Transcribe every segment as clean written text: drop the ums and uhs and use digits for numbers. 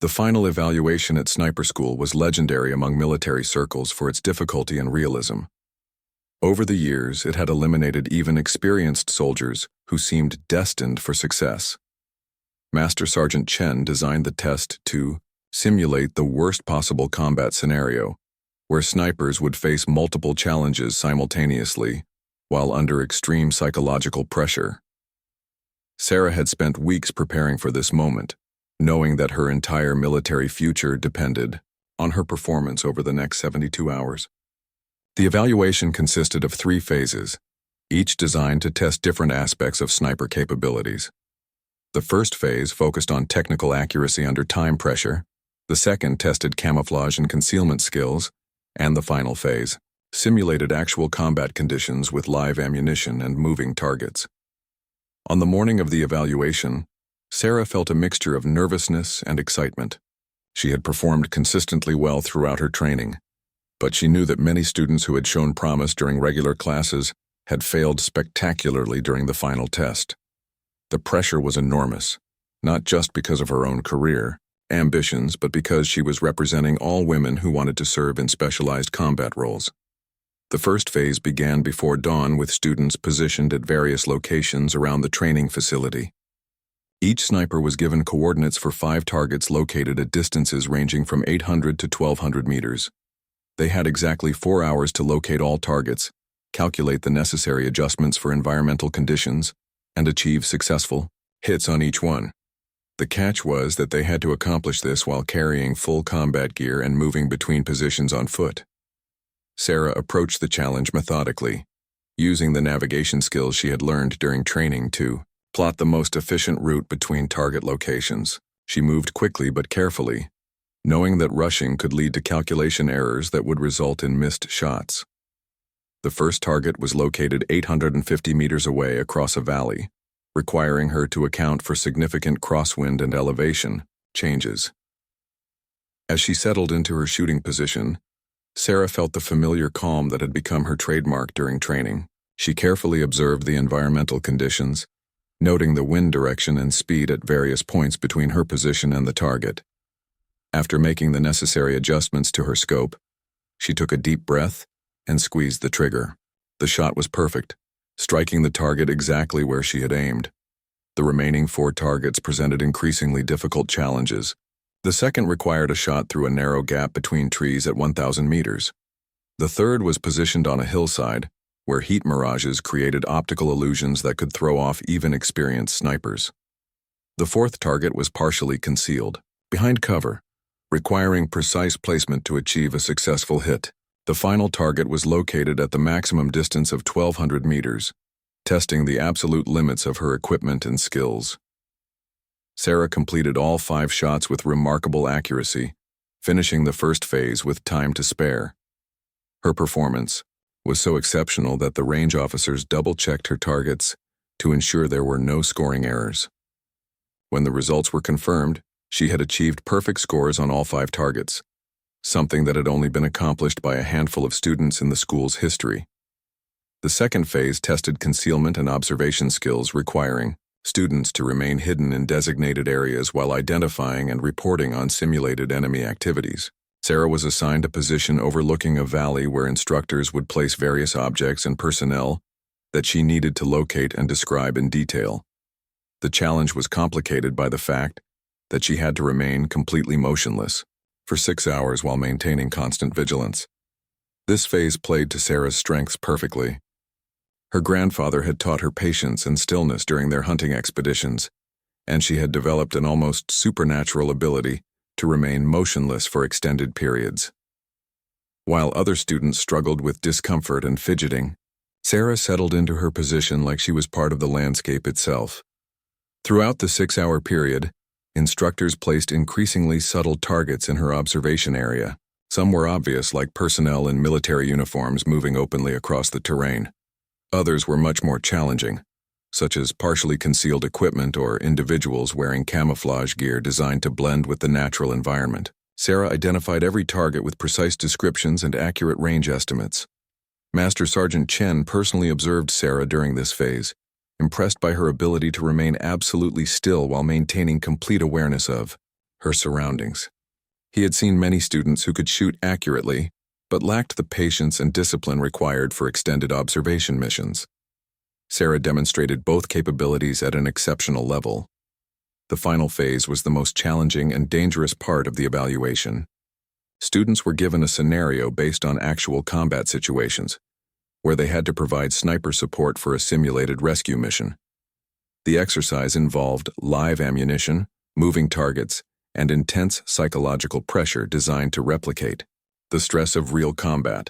The final evaluation at sniper school was legendary among military circles for its difficulty and realism. Over the years, it had eliminated even experienced soldiers who seemed destined for success. Master Sergeant Chen designed the test to simulate the worst possible combat scenario, where snipers would face multiple challenges simultaneously while under extreme psychological pressure. Sarah had spent weeks preparing for this moment, knowing that her entire military future depended on her performance over the next 72 hours. The evaluation consisted of 3 phases, each designed to test different aspects of sniper capabilities. The first phase focused on technical accuracy under time pressure, the second tested camouflage and concealment skills, and the final phase simulated actual combat conditions with live ammunition and moving targets. On the morning of the evaluation, Sarah felt a mixture of nervousness and excitement. She had performed consistently well throughout her training, but she knew that many students who had shown promise during regular classes had failed spectacularly during the final test. The pressure was enormous, not just because of her own career, ambitions, but because she was representing all women who wanted to serve in specialized combat roles. The first phase began before dawn with students positioned at various locations around the training facility. Each sniper was given coordinates for 5 targets located at distances ranging from 800 to 1,200 meters. They had exactly 4 hours to locate all targets, calculate the necessary adjustments for environmental conditions, and achieve successful hits on each one. The catch was that they had to accomplish this while carrying full combat gear and moving between positions on foot. Sarah approached the challenge methodically, using the navigation skills she had learned during training to plot the most efficient route between target locations. She moved quickly but carefully, knowing that rushing could lead to calculation errors that would result in missed shots. The first target was located 850 meters away across a valley, requiring her to account for significant crosswind and elevation changes. As she settled into her shooting position, Sarah felt the familiar calm that had become her trademark during training. She carefully observed the environmental conditions, noting the wind direction and speed at various points between her position and the target. After making the necessary adjustments to her scope, she took a deep breath and squeezed the trigger. The shot was perfect, striking the target exactly where she had aimed. The remaining 4 targets presented increasingly difficult challenges. The second required a shot through a narrow gap between trees at 1,000 meters. The third was positioned on a hillside, where heat mirages created optical illusions that could throw off even experienced snipers. The fourth target was partially concealed, behind cover, requiring precise placement to achieve a successful hit. The final target was located at the maximum distance of 1,200 meters, testing the absolute limits of her equipment and skills. Sarah completed all 5 shots with remarkable accuracy, finishing the first phase with time to spare. Her performance was so exceptional that the range officers double-checked her targets to ensure there were no scoring errors. When the results were confirmed, she had achieved perfect scores on all 5 targets, something that had only been accomplished by a handful of students in the school's history. The second phase tested concealment and observation skills, requiring students to remain hidden in designated areas while identifying and reporting on simulated enemy activities. Sarah was assigned a position overlooking a valley where instructors would place various objects and personnel that she needed to locate and describe in detail. The challenge was complicated by the fact that she had to remain completely motionless for 6 hours while maintaining constant vigilance. This phase played to Sarah's strengths perfectly. Her grandfather had taught her patience and stillness during their hunting expeditions, and she had developed an almost supernatural ability to remain motionless for extended periods. While other students struggled with discomfort and fidgeting, Sarah settled into her position like she was part of the landscape itself. Throughout the 6-hour period, instructors placed increasingly subtle targets in her observation area. Some were obvious, like personnel in military uniforms moving openly across the terrain. Others were much more challenging, such as partially concealed equipment or individuals wearing camouflage gear designed to blend with the natural environment. Sarah identified every target with precise descriptions and accurate range estimates. Master Sergeant Chen personally observed Sarah during this phase, impressed by her ability to remain absolutely still while maintaining complete awareness of her surroundings. He had seen many students who could shoot accurately, but lacked the patience and discipline required for extended observation missions. Sarah demonstrated both capabilities at an exceptional level. The final phase was the most challenging and dangerous part of the evaluation. Students were given a scenario based on actual combat situations, where they had to provide sniper support for a simulated rescue mission. The exercise involved live ammunition, moving targets, and intense psychological pressure designed to replicate the stress of real combat.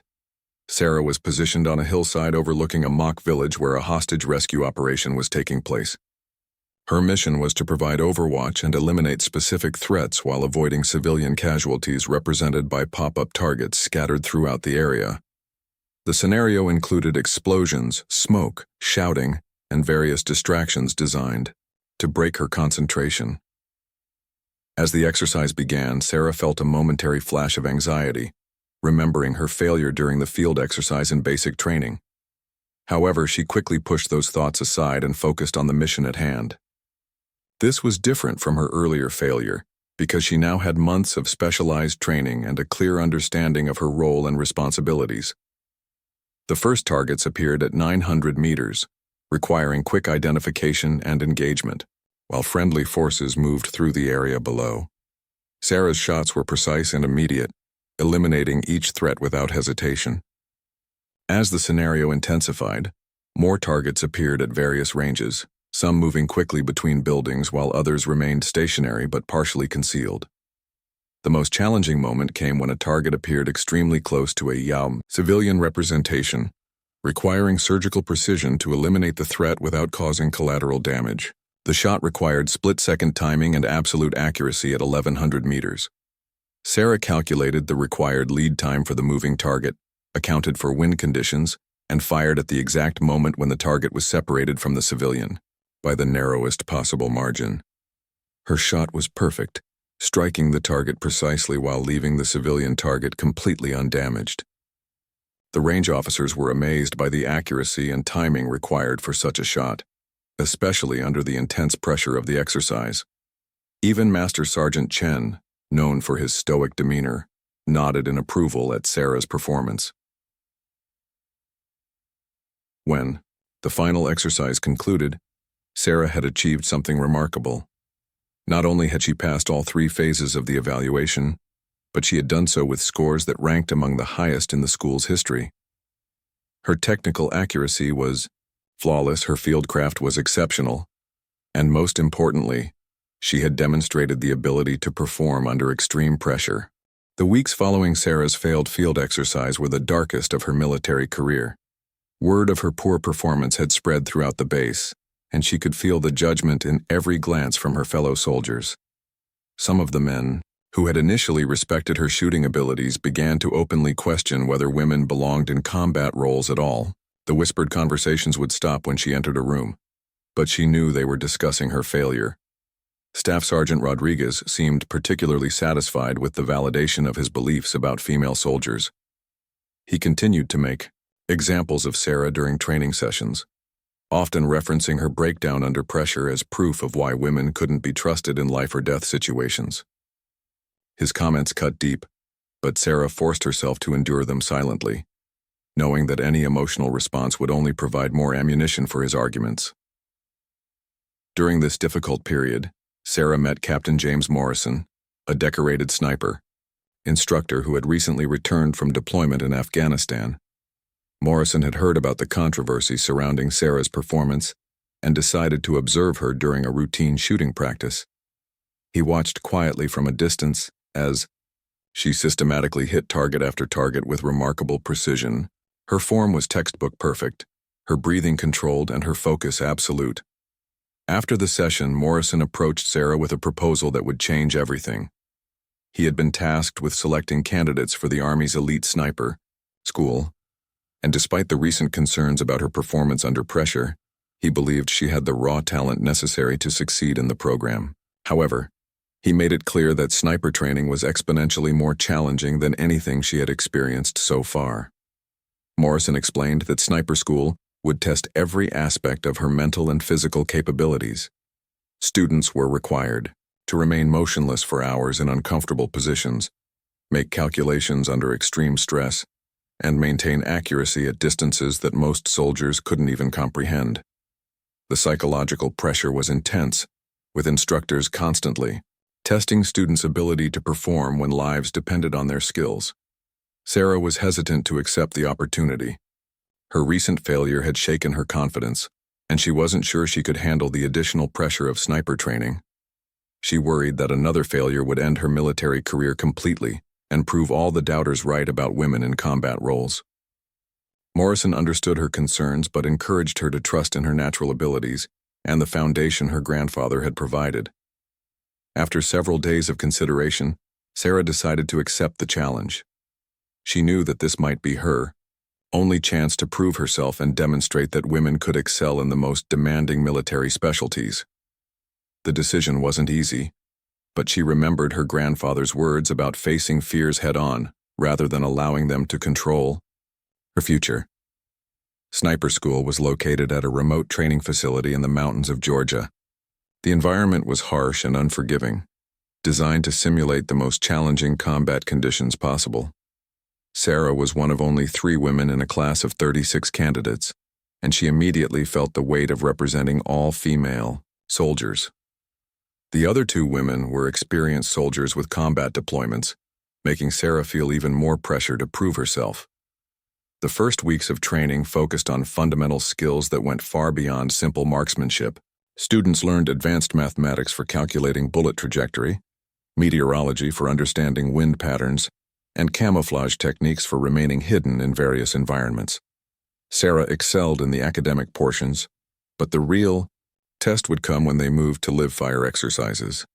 Sarah was positioned on a hillside overlooking a mock village where a hostage rescue operation was taking place. Her mission was to provide overwatch and eliminate specific threats while avoiding civilian casualties represented by pop-up targets scattered throughout the area. The scenario included explosions, smoke, shouting, and various distractions designed to break her concentration. As the exercise began, Sarah felt a momentary flash of anxiety, remembering her failure during the field exercise in basic training. However, she quickly pushed those thoughts aside and focused on the mission at hand. This was different from her earlier failure, because she now had months of specialized training and a clear understanding of her role and responsibilities. The first targets appeared at 900 meters, requiring quick identification and engagement, while friendly forces moved through the area below. Sarah's shots were precise and immediate, eliminating each threat without hesitation. As the scenario intensified, more targets appeared at various ranges, some moving quickly between buildings while others remained stationary but partially concealed. The most challenging moment came when a target appeared extremely close to a YAM civilian representation, requiring surgical precision to eliminate the threat without causing collateral damage. The shot required split-second timing and absolute accuracy at 1100 meters. Sarah calculated the required lead time for the moving target, accounted for wind conditions, and fired at the exact moment when the target was separated from the civilian, by the narrowest possible margin. Her shot was perfect, striking the target precisely while leaving the civilian target completely undamaged. The range officers were amazed by the accuracy and timing required for such a shot, especially under the intense pressure of the exercise. Even Master Sergeant Chen, known for his stoic demeanor, nodded in approval at Sarah's performance. When the final exercise concluded, Sarah had achieved something remarkable. Not only had she passed all 3 phases of the evaluation, but she had done so with scores that ranked among the highest in the school's history. Her technical accuracy was flawless, her fieldcraft was exceptional, and most importantly, she had demonstrated the ability to perform under extreme pressure. The weeks following Sarah's failed field exercise were the darkest of her military career. Word of her poor performance had spread throughout the base, and she could feel the judgment in every glance from her fellow soldiers. Some of the men, who had initially respected her shooting abilities, began to openly question whether women belonged in combat roles at all. The whispered conversations would stop when she entered a room, but she knew they were discussing her failure. Staff Sergeant Rodriguez seemed particularly satisfied with the validation of his beliefs about female soldiers. He continued to make examples of Sarah during training sessions, often referencing her breakdown under pressure as proof of why women couldn't be trusted in life-or-death situations. His comments cut deep, but Sarah forced herself to endure them silently, knowing that any emotional response would only provide more ammunition for his arguments. During this difficult period, Sarah met Captain James Morrison, a decorated sniper, instructor who had recently returned from deployment in Afghanistan. Morrison had heard about the controversy surrounding Sarah's performance and decided to observe her during a routine shooting practice. He watched quietly from a distance as she systematically hit target after target with remarkable precision. Her form was textbook perfect, her breathing controlled, and her focus absolute. After the session, Morrison approached Sarah with a proposal that would change everything. He had been tasked with selecting candidates for the Army's elite sniper school, and despite the recent concerns about her performance under pressure, he believed she had the raw talent necessary to succeed in the program. However, he made it clear that sniper training was exponentially more challenging than anything she had experienced so far. Morrison explained that sniper school would test every aspect of her mental and physical capabilities. Students were required to remain motionless for hours in uncomfortable positions, make calculations under extreme stress, and maintain accuracy at distances that most soldiers couldn't even comprehend. The psychological pressure was intense, with instructors constantly testing students' ability to perform when lives depended on their skills. Sarah was hesitant to accept the opportunity. Her recent failure had shaken her confidence, and she wasn't sure she could handle the additional pressure of sniper training. She worried that another failure would end her military career completely and prove all the doubters right about women in combat roles. Morrison understood her concerns but encouraged her to trust in her natural abilities and the foundation her grandfather had provided. After several days of consideration, Sarah decided to accept the challenge. She knew that this might be her only chance to prove herself and demonstrate that women could excel in the most demanding military specialties. The decision wasn't easy, but she remembered her grandfather's words about facing fears head-on rather than allowing them to control her future. Sniper School was located at a remote training facility in the mountains of Georgia. The environment was harsh and unforgiving, designed to simulate the most challenging combat conditions possible. Sarah was one of only 3 women in a class of 36 candidates, and she immediately felt the weight of representing all female soldiers. The other 2 women were experienced soldiers with combat deployments, making Sarah feel even more pressure to prove herself. The first weeks of training focused on fundamental skills that went far beyond simple marksmanship. Students learned advanced mathematics for calculating bullet trajectory, meteorology for understanding wind patterns, and camouflage techniques for remaining hidden in various environments. Sarah excelled in the academic portions, but the real test would come when they moved to live-fire exercises.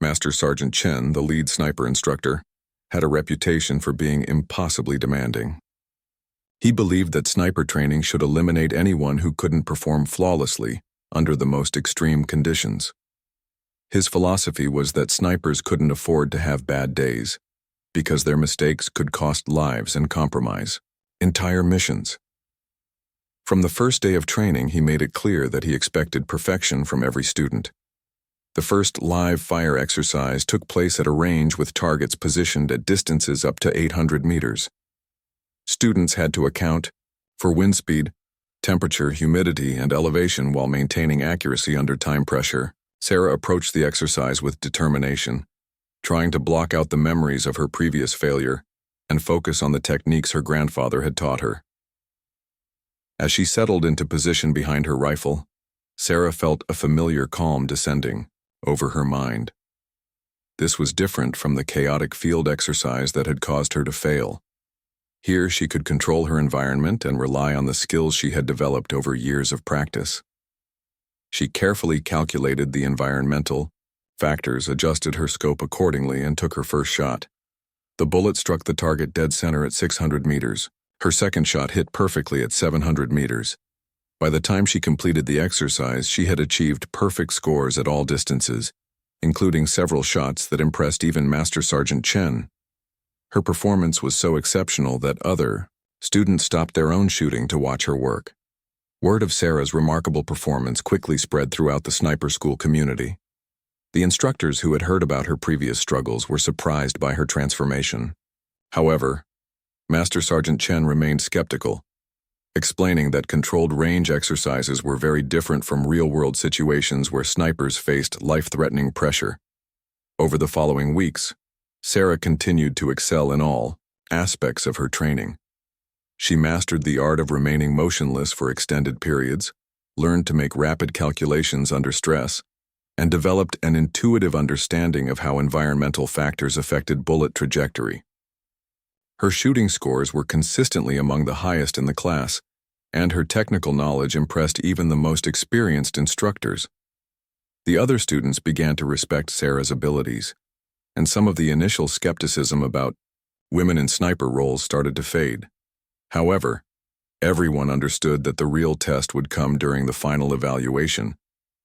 Master Sergeant Chen, the lead sniper instructor, had a reputation for being impossibly demanding. He believed that sniper training should eliminate anyone who couldn't perform flawlessly under the most extreme conditions. His philosophy was that snipers couldn't afford to have bad days, because their mistakes could cost lives and compromise entire missions. From the first day of training, he made it clear that he expected perfection from every student. The first live fire exercise took place at a range with targets positioned at distances up to 800 meters. Students had to account for wind speed, temperature, humidity, and elevation while maintaining accuracy under time pressure. Sarah approached the exercise with determination, trying to block out the memories of her previous failure and focus on the techniques her grandfather had taught her. As she settled into position behind her rifle, Sarah felt a familiar calm descending over her mind. This was different from the chaotic field exercise that had caused her to fail. Here she could control her environment and rely on the skills she had developed over years of practice. She carefully calculated the environmental factors, adjusted her scope accordingly, and took her first shot. The bullet struck the target dead center at 600 meters. Her second shot hit perfectly at 700 meters. By the time she completed the exercise, she had achieved perfect scores at all distances, including several shots that impressed even Master Sergeant Chen. Her performance was so exceptional that other students stopped their own shooting to watch her work. Word of Sarah's remarkable performance quickly spread throughout the sniper school community. The instructors who had heard about her previous struggles were surprised by her transformation. However, Master Sergeant Chen remained skeptical, explaining that controlled range exercises were very different from real-world situations where snipers faced life-threatening pressure. Over the following weeks, Sarah continued to excel in all aspects of her training. She mastered the art of remaining motionless for extended periods, learned to make rapid calculations under stress, and developed an intuitive understanding of how environmental factors affected bullet trajectory. Her shooting scores were consistently among the highest in the class, and her technical knowledge impressed even the most experienced instructors. The other students began to respect Sarah's abilities, and some of the initial skepticism about women in sniper roles started to fade. However, everyone understood that the real test would come during the final evaluation,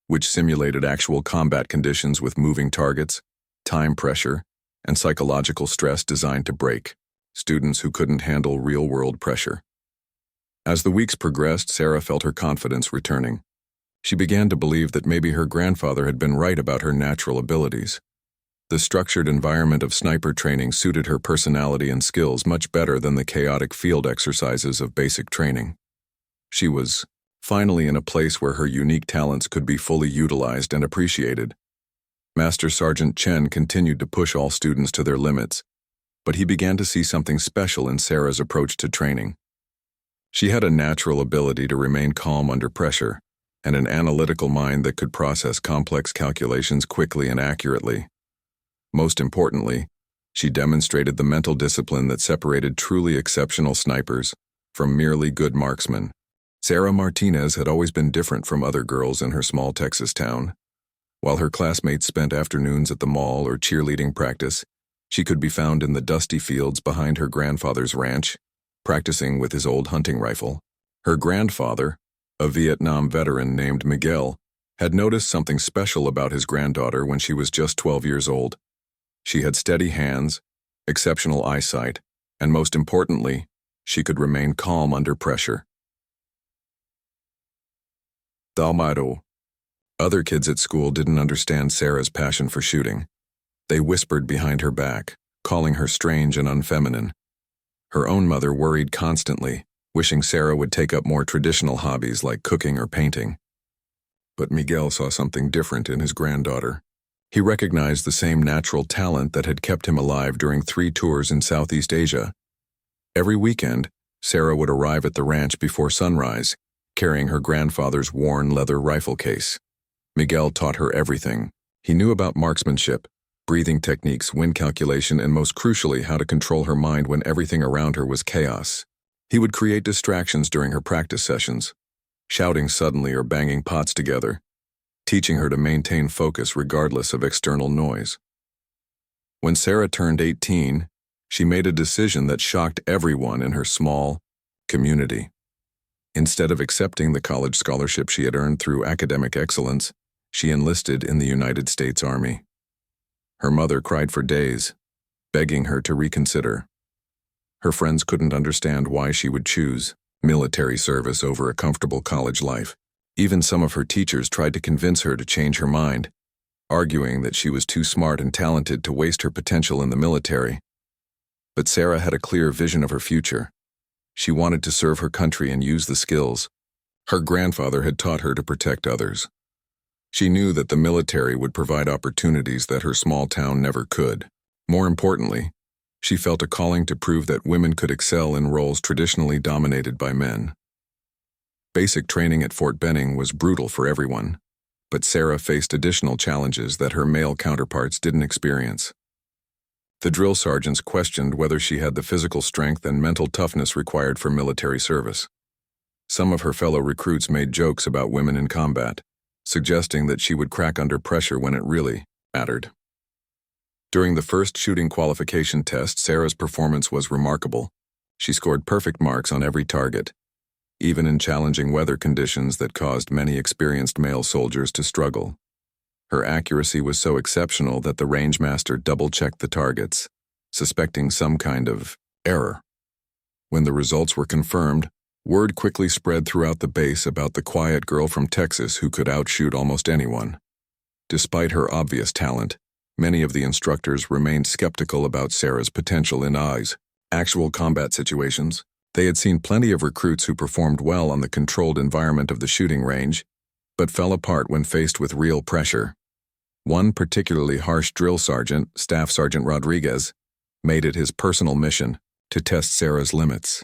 which simulated actual combat conditions with moving targets, time pressure, and psychological stress designed to break students who couldn't handle real-world pressure. As the weeks progressed, Sarah felt her confidence returning. She began to believe that maybe her grandfather had been right about her natural abilities. The structured environment of sniper training suited her personality and skills much better than the chaotic field exercises of basic training. She was finally in a place where her unique talents could be fully utilized and appreciated. Master Sergeant Chen continued to push all students to their limits, but he began to see something special in Sarah's approach to training. She had a natural ability to remain calm under pressure, and an analytical mind that could process complex calculations quickly and accurately. Most importantly, she demonstrated the mental discipline that separated truly exceptional snipers from merely good marksmen. Sarah Martinez had always been different from other girls in her small Texas town. While her classmates spent afternoons at the mall or cheerleading practice, she could be found in the dusty fields behind her grandfather's ranch, practicing with his old hunting rifle. Her grandfather, a Vietnam veteran named Miguel, had noticed something special about his granddaughter when she was just 12 years old. She had steady hands, exceptional eyesight, and most importantly, she could remain calm under pressure. Dalmado. Other kids at school didn't understand Sarah's passion for shooting. They whispered behind her back, calling her strange and unfeminine. Her own mother worried constantly, wishing Sarah would take up more traditional hobbies like cooking or painting. But Miguel saw something different in his granddaughter. He recognized the same natural talent that had kept him alive during 3 tours in Southeast Asia. Every weekend, Sarah would arrive at the ranch before sunrise, carrying her grandfather's worn leather rifle case. Miguel taught her everything. He knew about marksmanship, breathing techniques, wind calculation, and most crucially, how to control her mind when everything around her was chaos. He would create distractions during her practice sessions, shouting suddenly or banging pots together, teaching her to maintain focus regardless of external noise. When Sarah turned 18, she made a decision that shocked everyone in her small community. Instead of accepting the college scholarship she had earned through academic excellence, she enlisted in the United States Army. Her mother cried for days, begging her to reconsider. Her friends couldn't understand why she would choose military service over a comfortable college life. Even some of her teachers tried to convince her to change her mind, arguing that she was too smart and talented to waste her potential in the military. But Sarah had a clear vision of her future. She wanted to serve her country and use the skills her grandfather had taught her to protect others. She knew that the military would provide opportunities that her small town never could. More importantly, she felt a calling to prove that women could excel in roles traditionally dominated by men. Basic training at Fort Benning was brutal for everyone, but Sarah faced additional challenges that her male counterparts didn't experience. The drill sergeants questioned whether she had the physical strength and mental toughness required for military service. Some of her fellow recruits made jokes about women in combat, suggesting that she would crack under pressure when it really mattered. During the first shooting qualification test, Sarah's performance was remarkable. She scored perfect marks on every target, even in challenging weather conditions that caused many experienced male soldiers to struggle. Her accuracy was so exceptional that the rangemaster double-checked the targets, suspecting some kind of error. When the results were confirmed, word quickly spread throughout the base about the quiet girl from Texas who could outshoot almost anyone. Despite her obvious talent, many of the instructors remained skeptical about Sarah's potential in actual combat situations. They had seen plenty of recruits who performed well on the controlled environment of the shooting range, but fell apart when faced with real pressure. One particularly harsh drill sergeant, Staff Sergeant Rodriguez, made it his personal mission to test Sarah's limits.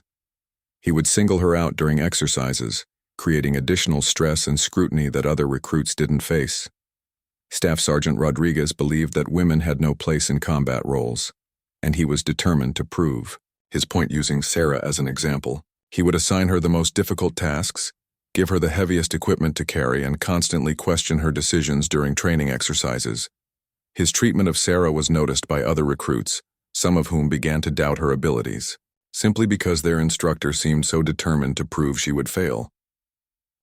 He would single her out during exercises, creating additional stress and scrutiny that other recruits didn't face. Staff Sergeant Rodriguez believed that women had no place in combat roles, and he was determined to prove his point using Sarah as an example. He would assign her the most difficult tasks, give her the heaviest equipment to carry, and constantly question her decisions during training exercises. His treatment of Sarah was noticed by other recruits, some of whom began to doubt her abilities, simply because their instructor seemed so determined to prove she would fail.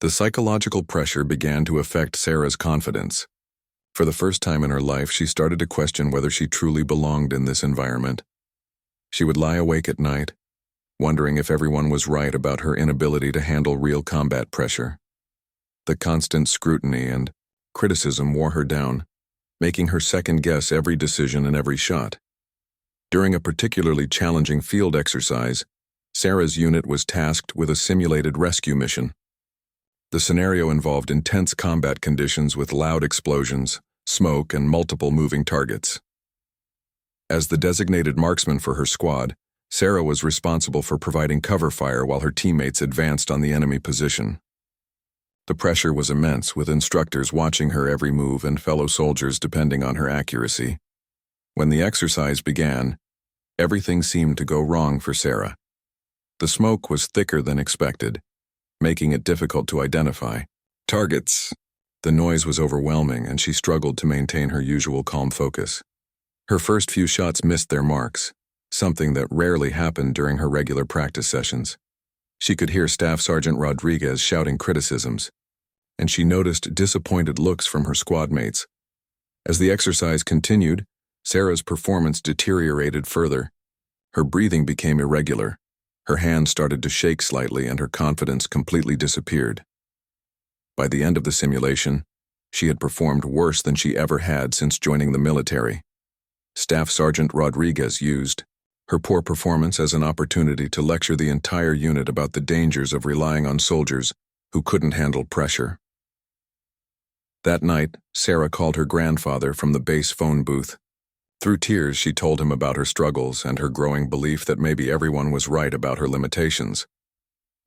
The psychological pressure began to affect Sarah's confidence. For the first time in her life, she started to question whether she truly belonged in this environment. She would lie awake at night, wondering if everyone was right about her inability to handle real combat pressure. The constant scrutiny and criticism wore her down, making her second-guess every decision and every shot. During a particularly challenging field exercise, Sarah's unit was tasked with a simulated rescue mission. The scenario involved intense combat conditions with loud explosions, smoke, and multiple moving targets. As the designated marksman for her squad, Sarah was responsible for providing cover fire while her teammates advanced on the enemy position. The pressure was immense, with instructors watching her every move and fellow soldiers depending on her accuracy. When the exercise began, everything seemed to go wrong for Sarah. The smoke was thicker than expected, making it difficult to identify targets. The noise was overwhelming, and she struggled to maintain her usual calm focus. Her first few shots missed their marks, something that rarely happened during her regular practice sessions. She could hear Staff Sergeant Rodriguez shouting criticisms, and she noticed disappointed looks from her squad mates. As the exercise continued, Sarah's performance deteriorated further. Her breathing became irregular, her hands started to shake slightly, and her confidence completely disappeared. By the end of the simulation, she had performed worse than she ever had since joining the military. Staff Sergeant Rodriguez used her poor performance as an opportunity to lecture the entire unit about the dangers of relying on soldiers who couldn't handle pressure. That night, Sarah called her grandfather from the base phone booth. Through tears, she told him about her struggles and her growing belief that maybe everyone was right about her limitations.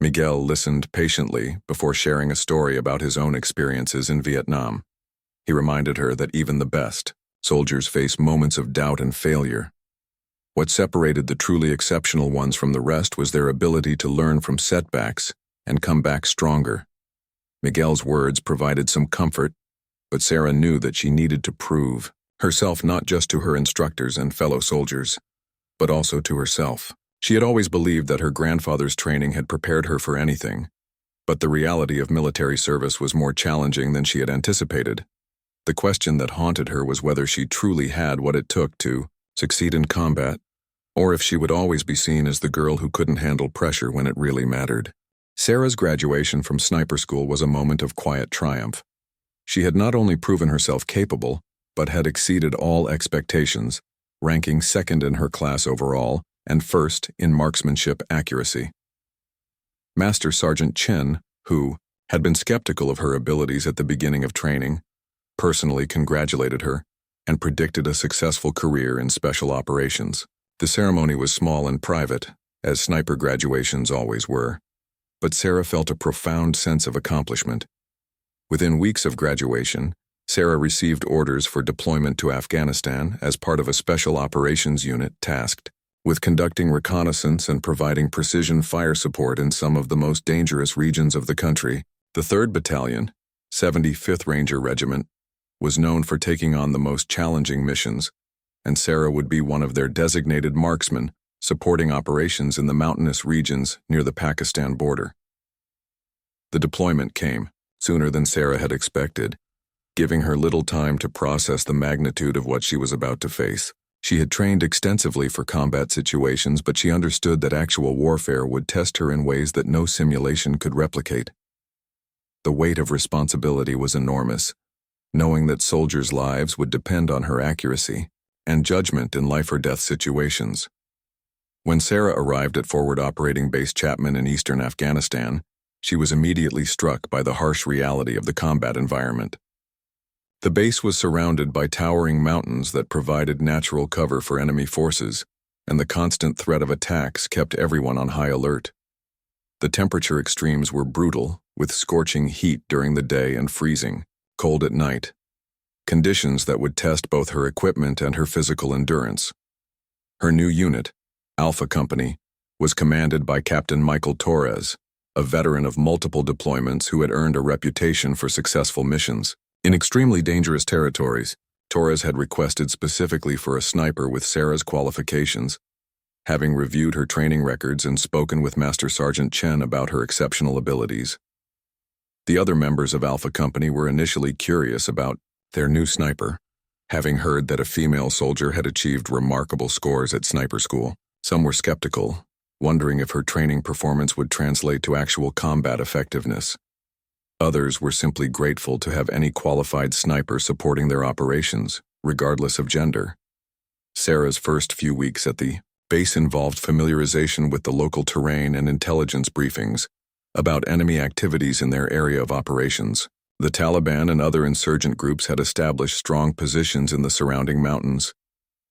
Miguel listened patiently before sharing a story about his own experiences in Vietnam. He reminded her that even the best soldiers face moments of doubt and failure. What separated the truly exceptional ones from the rest was their ability to learn from setbacks and come back stronger. Miguel's words provided some comfort, but Sarah knew that she needed to prove herself not just to her instructors and fellow soldiers, but also to herself. She had always believed that her grandfather's training had prepared her for anything, but the reality of military service was more challenging than she had anticipated. The question that haunted her was whether she truly had what it took to succeed in combat, or if she would always be seen as the girl who couldn't handle pressure when it really mattered. Sarah's graduation from sniper school was a moment of quiet triumph. She had not only proven herself capable, but had exceeded all expectations, ranking second in her class overall and first in marksmanship accuracy. Master Sergeant Chen, who had been skeptical of her abilities at the beginning of training, personally congratulated her and predicted a successful career in special operations. The ceremony was small and private, as sniper graduations always were, but Sarah felt a profound sense of accomplishment. Within weeks of graduation, Sarah received orders for deployment to Afghanistan as part of a special operations unit tasked with conducting reconnaissance and providing precision fire support in some of the most dangerous regions of the country. The 3rd Battalion, 75th Ranger Regiment, was known for taking on the most challenging missions, and Sarah would be one of their designated marksmen supporting operations in the mountainous regions near the Pakistan border. The deployment came sooner than Sarah had expected, giving her little time to process the magnitude of what she was about to face. She had trained extensively for combat situations, but she understood that actual warfare would test her in ways that no simulation could replicate. The weight of responsibility was enormous, knowing that soldiers' lives would depend on her accuracy and judgment in life-or-death situations. When Sarah arrived at Forward Operating Base Chapman in eastern Afghanistan, she was immediately struck by the harsh reality of the combat environment. The base was surrounded by towering mountains that provided natural cover for enemy forces, and the constant threat of attacks kept everyone on high alert. The temperature extremes were brutal, with scorching heat during the day and freezing cold at night, conditions that would test both her equipment and her physical endurance. Her new unit, Alpha Company, was commanded by Captain Michael Torres, a veteran of multiple deployments who had earned a reputation for successful missions. In extremely dangerous territories, Torres had requested specifically for a sniper with Sarah's qualifications. Having reviewed her training records and spoken with Master Sergeant Chen about her exceptional abilities, the other members of Alpha Company were initially curious about their new sniper, having heard that a female soldier had achieved remarkable scores at sniper school. Some were skeptical, wondering if her training performance would translate to actual combat effectiveness. Others were simply grateful to have any qualified sniper supporting their operations, regardless of gender. Sarah's first few weeks at the base involved familiarization with the local terrain and intelligence briefings about enemy activities in their area of operations. The Taliban and other insurgent groups had established strong positions in the surrounding mountains,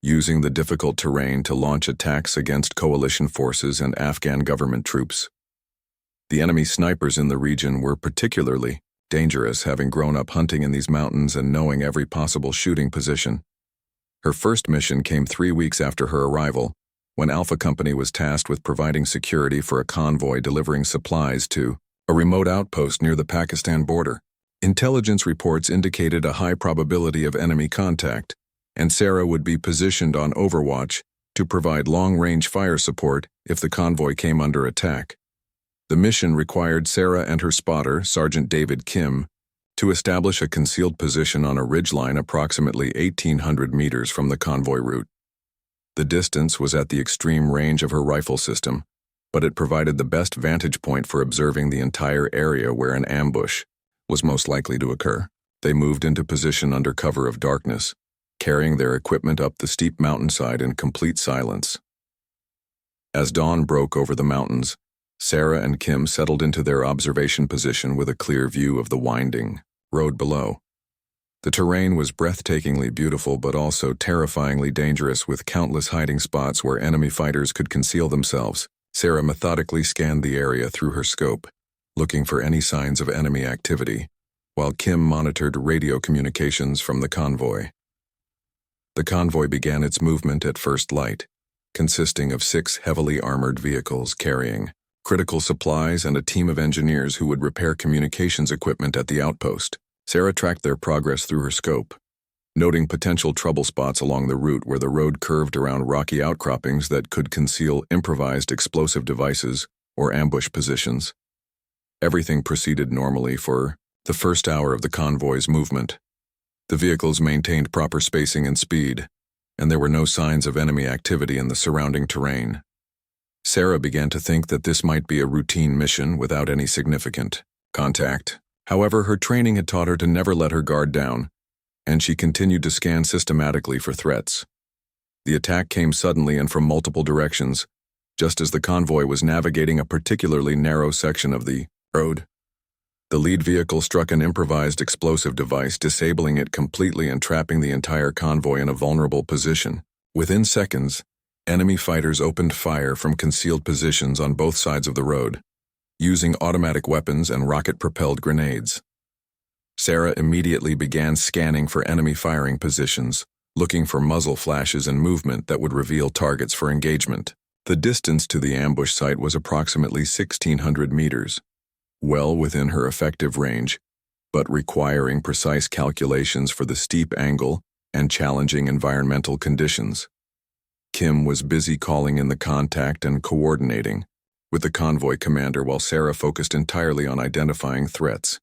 using the difficult terrain to launch attacks against coalition forces and Afghan government troops. The enemy snipers in the region were particularly dangerous, having grown up hunting in these mountains and knowing every possible shooting position. Her first mission came 3 weeks after her arrival, when Alpha Company was tasked with providing security for a convoy delivering supplies to a remote outpost near the Pakistan border. Intelligence reports indicated a high probability of enemy contact, and Sarah would be positioned on overwatch to provide long-range fire support if the convoy came under attack. The mission required Sarah and her spotter, Sergeant David Kim, to establish a concealed position on a ridgeline approximately 1,800 meters from the convoy route. The distance was at the extreme range of her rifle system, but it provided the best vantage point for observing the entire area where an ambush was most likely to occur. They moved into position under cover of darkness, carrying their equipment up the steep mountainside in complete silence. As dawn broke over the mountains, Sarah and Kim settled into their observation position with a clear view of the winding road below. The terrain was breathtakingly beautiful but also terrifyingly dangerous, with countless hiding spots where enemy fighters could conceal themselves. Sarah methodically scanned the area through her scope, looking for any signs of enemy activity, while Kim monitored radio communications from the convoy. The convoy began its movement at first light, consisting of 6 heavily armored vehicles carrying critical supplies and a team of engineers who would repair communications equipment at the outpost. Sarah tracked their progress through her scope, noting potential trouble spots along the route where the road curved around rocky outcroppings that could conceal improvised explosive devices or ambush positions. Everything proceeded normally for the first hour of the convoy's movement. The vehicles maintained proper spacing and speed, and there were no signs of enemy activity in the surrounding terrain. Sarah began to think that this might be a routine mission without any significant contact. However, her training had taught her to never let her guard down, and she continued to scan systematically for threats. The attack came suddenly and from multiple directions, just as the convoy was navigating a particularly narrow section of the road. The lead vehicle struck an improvised explosive device, disabling it completely and trapping the entire convoy in a vulnerable position. Within seconds, enemy fighters opened fire from concealed positions on both sides of the road, using automatic weapons and rocket-propelled grenades. Sarah immediately began scanning for enemy firing positions, looking for muzzle flashes and movement that would reveal targets for engagement. The distance to the ambush site was approximately 1,600 meters, well within her effective range, but requiring precise calculations for the steep angle and challenging environmental conditions. Kim was busy calling in the contact and coordinating with the convoy commander while Sarah focused entirely on identifying threats.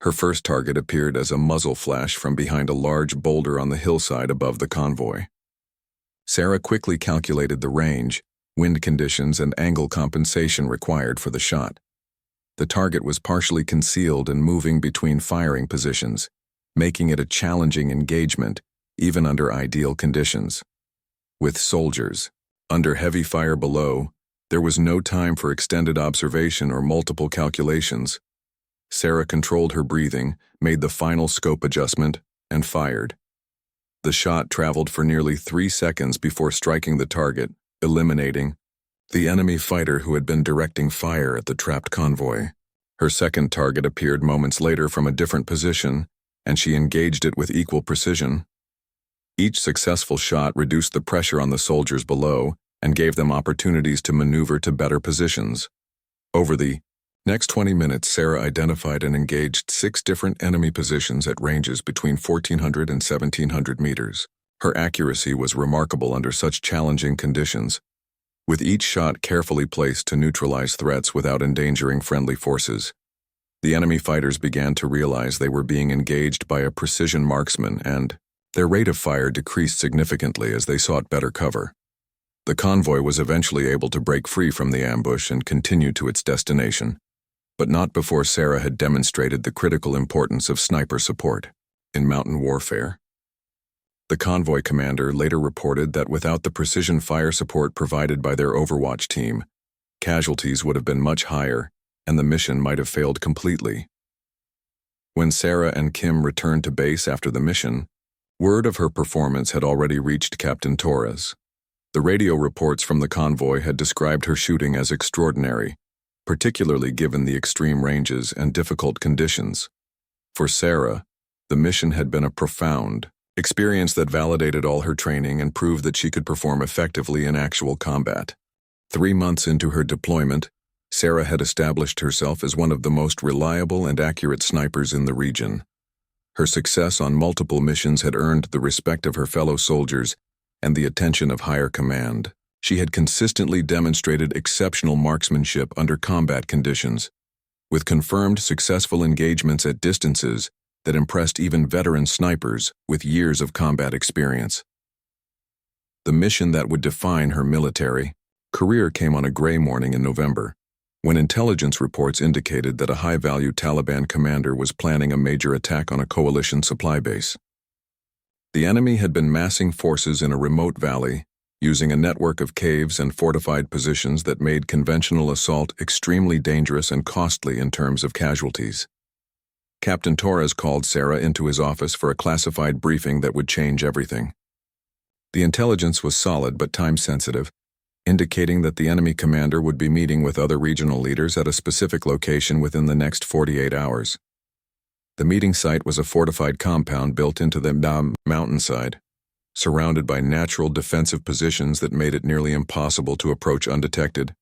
Her first target appeared as a muzzle flash from behind a large boulder on the hillside above the convoy. Sarah quickly calculated the range, wind conditions, and angle compensation required for the shot. The target was partially concealed and moving between firing positions, making it a challenging engagement, even under ideal conditions. With soldiers under heavy fire below, there was no time for extended observation or multiple calculations. Sarah controlled her breathing, made the final scope adjustment, and fired. The shot traveled for nearly 3 seconds before striking the target, eliminating the enemy fighter who had been directing fire at the trapped convoy. Her second target appeared moments later from a different position, and she engaged it with equal precision. Each successful shot reduced the pressure on the soldiers below and gave them opportunities to maneuver to better positions. Over the next 20 minutes, Sarah identified and engaged 6 different enemy positions at ranges between 1,400 and 1,700 meters. Her accuracy was remarkable under such challenging conditions, with each shot carefully placed to neutralize threats without endangering friendly forces. The enemy fighters began to realize they were being engaged by a precision marksman, and their rate of fire decreased significantly as they sought better cover. The convoy was eventually able to break free from the ambush and continue to its destination. but not before Sarah had demonstrated the critical importance of sniper support in mountain warfare. The convoy commander later reported that without the precision fire support provided by their Overwatch team, casualties would have been much higher, and the mission might have failed completely. When Sarah and Kim returned to base after the mission, word of her performance had already reached Captain Torres. The radio reports from the convoy had described her shooting as extraordinary, particularly given the extreme ranges and difficult conditions. For Sarah, the mission had been a profound experience that validated all her training and proved that she could perform effectively in actual combat. 3 months into her deployment, Sarah had established herself as one of the most reliable and accurate snipers in the region. Her success on multiple missions had earned the respect of her fellow soldiers and the attention of higher command. She had consistently demonstrated exceptional marksmanship under combat conditions, with confirmed successful engagements at distances that impressed even veteran snipers with years of combat experience. The mission that would define her military career came on a gray morning in November, when intelligence reports indicated that a high-value Taliban commander was planning a major attack on a coalition supply base. The enemy had been massing forces in a remote valley, using a network of caves and fortified positions that made conventional assault extremely dangerous and costly in terms of casualties. Captain Torres called Sarah into his office for a classified briefing that would change everything. The intelligence was solid but time-sensitive, indicating that the enemy commander would be meeting with other regional leaders at a specific location within the next 48 hours. The meeting site was a fortified compound built into the mountainside, surrounded by natural defensive positions that made it nearly impossible to approach undetected.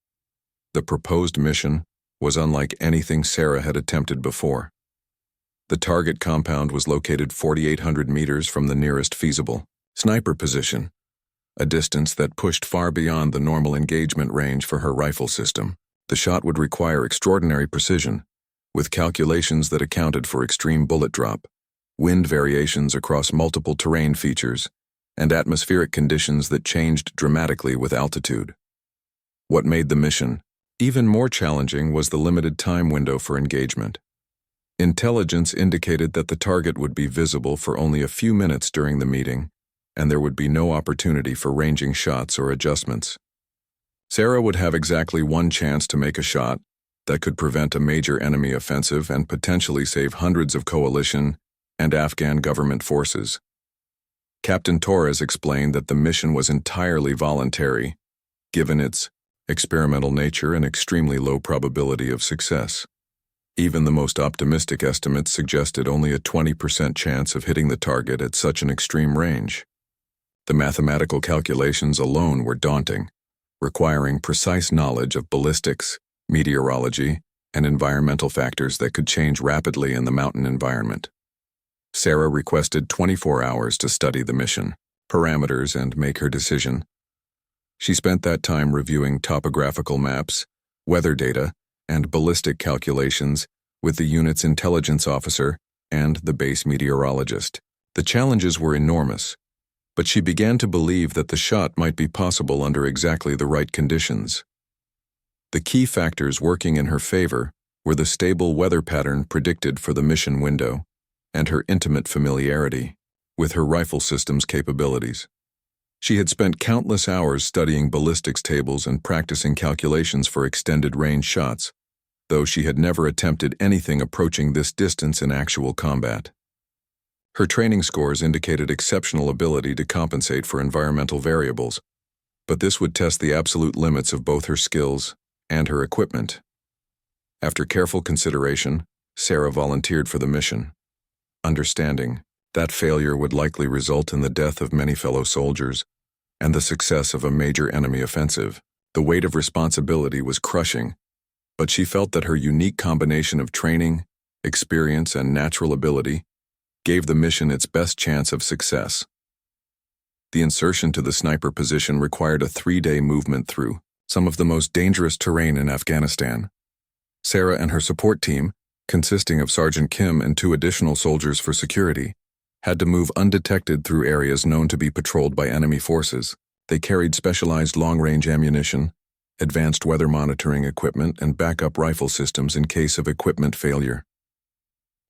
The proposed mission was unlike anything Sarah had attempted before. The target compound was located 4,800 meters from the nearest feasible sniper position, a distance that pushed far beyond the normal engagement range for her rifle system. The shot would require extraordinary precision, with calculations that accounted for extreme bullet drop, wind variations across multiple terrain features, and atmospheric conditions that changed dramatically with altitude. What made the mission even more challenging was the limited time window for engagement. Intelligence indicated that the target would be visible for only a few minutes during the meeting, and there would be no opportunity for ranging shots or adjustments. Sarah would have exactly one chance to make a shot that could prevent a major enemy offensive and potentially save hundreds of coalition and Afghan government forces. Captain Torres explained that the mission was entirely voluntary, given its experimental nature and extremely low probability of success. Even the most optimistic estimates suggested only a 20% chance of hitting the target at such an extreme range. The mathematical calculations alone were daunting, requiring precise knowledge of ballistics, meteorology, and environmental factors that could change rapidly in the mountain environment. Sarah requested 24 hours to study the mission parameters and make her decision. She spent that time reviewing topographical maps, weather data, and ballistic calculations with the unit's intelligence officer and the base meteorologist. The challenges were enormous, but she began to believe that the shot might be possible under exactly the right conditions. The key factors working in her favor were the stable weather pattern predicted for the mission window and her intimate familiarity with her rifle system's capabilities. She had spent countless hours studying ballistics tables and practicing calculations for extended range shots, though she had never attempted anything approaching this distance in actual combat. Her training scores indicated exceptional ability to compensate for environmental variables, but this would test the absolute limits of both her skills and her equipment. After careful consideration, Sarah volunteered for the mission, understanding that failure would likely result in the death of many fellow soldiers and the success of a major enemy offensive. The weight of responsibility was crushing, but she felt that her unique combination of training, experience, and natural ability gave the mission its best chance of success. The insertion to the sniper position required a 3-day movement through some of the most dangerous terrain in Afghanistan. Sarah and her support team, consisting of Sergeant Kim and 2 additional soldiers for security, had to move undetected through areas known to be patrolled by enemy forces. They carried specialized long-range ammunition, advanced weather monitoring equipment, and backup rifle systems in case of equipment failure.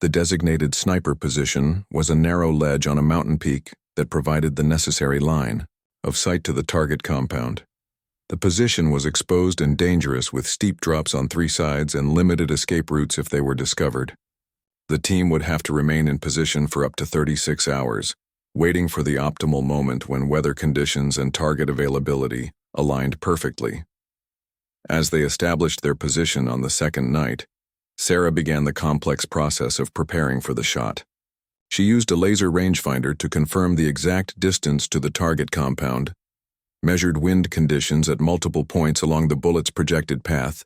The designated sniper position was a narrow ledge on a mountain peak that provided the necessary line of sight to the target compound. The position was exposed and dangerous, with steep drops on 3 sides and limited escape routes if they were discovered. The team would have to remain in position for up to 36 hours, waiting for the optimal moment when weather conditions and target availability aligned perfectly. As they established their position on the second night, Sarah began the complex process of preparing for the shot. She used a laser rangefinder to confirm the exact distance to the target compound, measured wind conditions at multiple points along the bullet's projected path,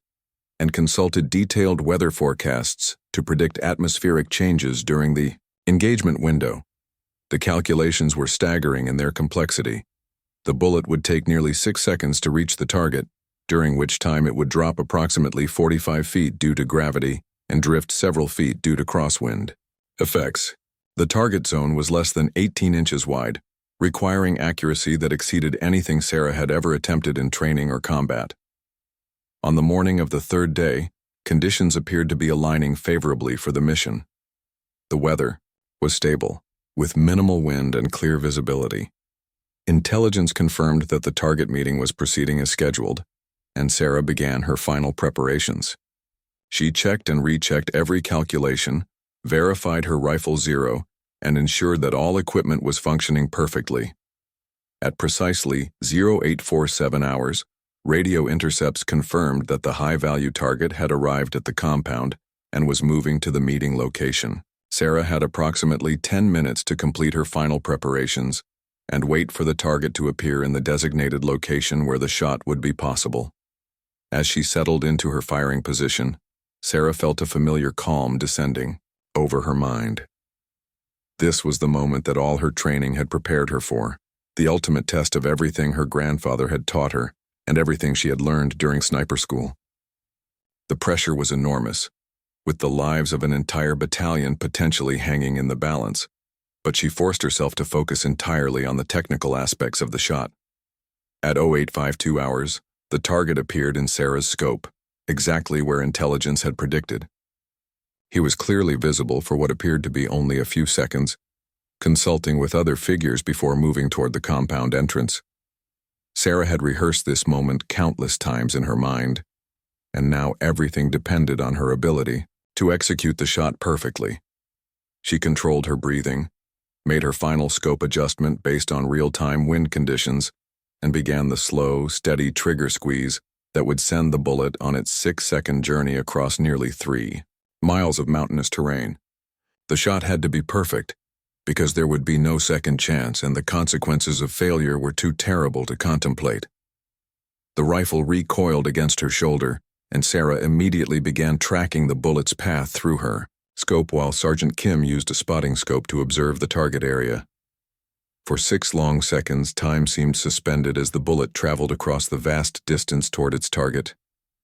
and consulted detailed weather forecasts to predict atmospheric changes during the engagement window. The calculations were staggering in their complexity. The bullet would take nearly 6 seconds to reach the target, during which time it would drop approximately 45 feet due to gravity and drift several feet due to crosswind effects. The target zone was less than 18 inches wide, requiring accuracy that exceeded anything Sarah had ever attempted in training or combat. On the morning of the third day, conditions appeared to be aligning favorably for the mission. The weather was stable, with minimal wind and clear visibility. Intelligence confirmed that the target meeting was proceeding as scheduled, and Sarah began her final preparations. She checked and rechecked every calculation, verified her rifle zero, and ensured that all equipment was functioning perfectly. At precisely 0847 hours, radio intercepts confirmed that the high-value target had arrived at the compound and was moving to the meeting location. Sarah had approximately 10 minutes to complete her final preparations and wait for the target to appear in the designated location where the shot would be possible. As she settled into her firing position, Sarah felt a familiar calm descending over her mind. This was the moment that all her training had prepared her for, the ultimate test of everything her grandfather had taught her and everything she had learned during sniper school. The pressure was enormous, with the lives of an entire battalion potentially hanging in the balance, but she forced herself to focus entirely on the technical aspects of the shot. At 0852 hours, the target appeared in Sarah's scope, exactly where intelligence had predicted. He was clearly visible for what appeared to be only a few seconds, consulting with other figures before moving toward the compound entrance. Sarah had rehearsed this moment countless times in her mind, and now everything depended on her ability to execute the shot perfectly. She controlled her breathing, made her final scope adjustment based on real-time wind conditions, and began the slow, steady trigger squeeze that would send the bullet on its 6-second journey across nearly 3 miles of mountainous terrain. The shot had to be perfect, because there would be no second chance and the consequences of failure were too terrible to contemplate. The rifle recoiled against her shoulder, and Sarah immediately began tracking the bullet's path through her scope while Sergeant Kim used a spotting scope to observe the target area. For 6 long seconds, time seemed suspended as the bullet traveled across the vast distance toward its target,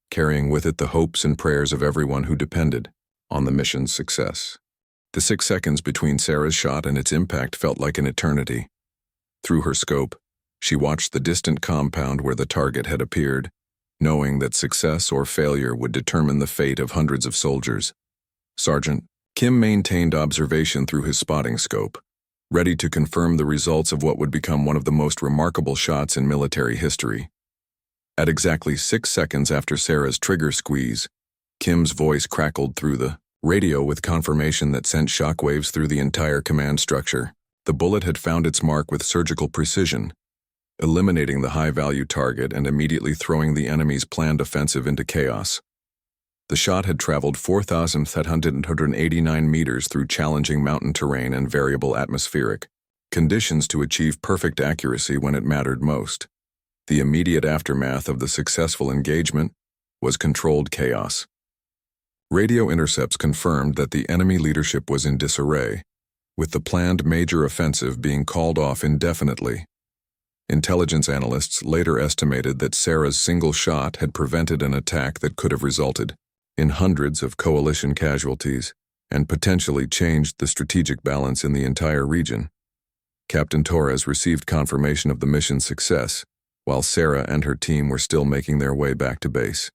carrying with it the hopes and prayers of everyone who depended on the mission's success. The 6 seconds between Sarah's shot and its impact felt like an eternity. Through her scope, she watched the distant compound where the target had appeared, knowing that success or failure would determine the fate of hundreds of soldiers. Sergeant Kim maintained observation through his spotting scope, ready to confirm the results of what would become one of the most remarkable shots in military history. At exactly 6 seconds after Sarah's trigger squeeze, Kim's voice crackled through the radio with confirmation that sent shockwaves through the entire command structure. The bullet had found its mark with surgical precision, eliminating the high-value target and immediately throwing the enemy's planned offensive into chaos. The shot had traveled 4,789 meters through challenging mountain terrain and variable atmospheric conditions to achieve perfect accuracy when it mattered most. The immediate aftermath of the successful engagement was controlled chaos. Radio intercepts confirmed that the enemy leadership was in disarray, with the planned major offensive being called off indefinitely. Intelligence analysts later estimated that Sarah's single shot had prevented an attack that could have resulted in hundreds of coalition casualties and potentially changed the strategic balance in the entire region. Captain Torres received confirmation of the mission's success while Sarah and her team were still making their way back to base.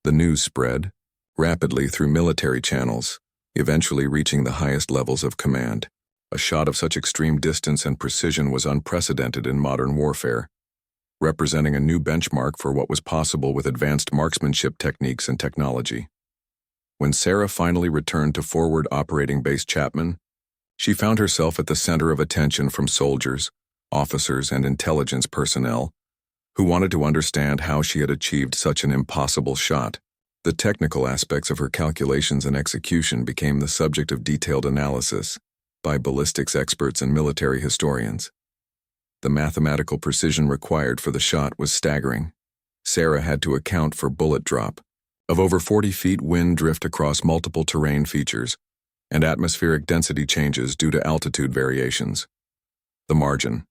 The news spread rapidly through military channels, eventually reaching the highest levels of command. A shot of such extreme distance and precision was unprecedented in modern warfare, representing a new benchmark for what was possible with advanced marksmanship techniques and technology. When Sarah finally returned to Forward Operating Base Chapman, she found herself at the center of attention from soldiers, officers, and intelligence personnel who wanted to understand how she had achieved such an impossible shot. The technical aspects of her calculations and execution became the subject of detailed analysis by ballistics experts and military historians. The mathematical precision required for the shot was staggering. Sarah had to account for bullet drop of over 40 feet, wind drift across multiple terrain features, and atmospheric density changes due to altitude variations. The margin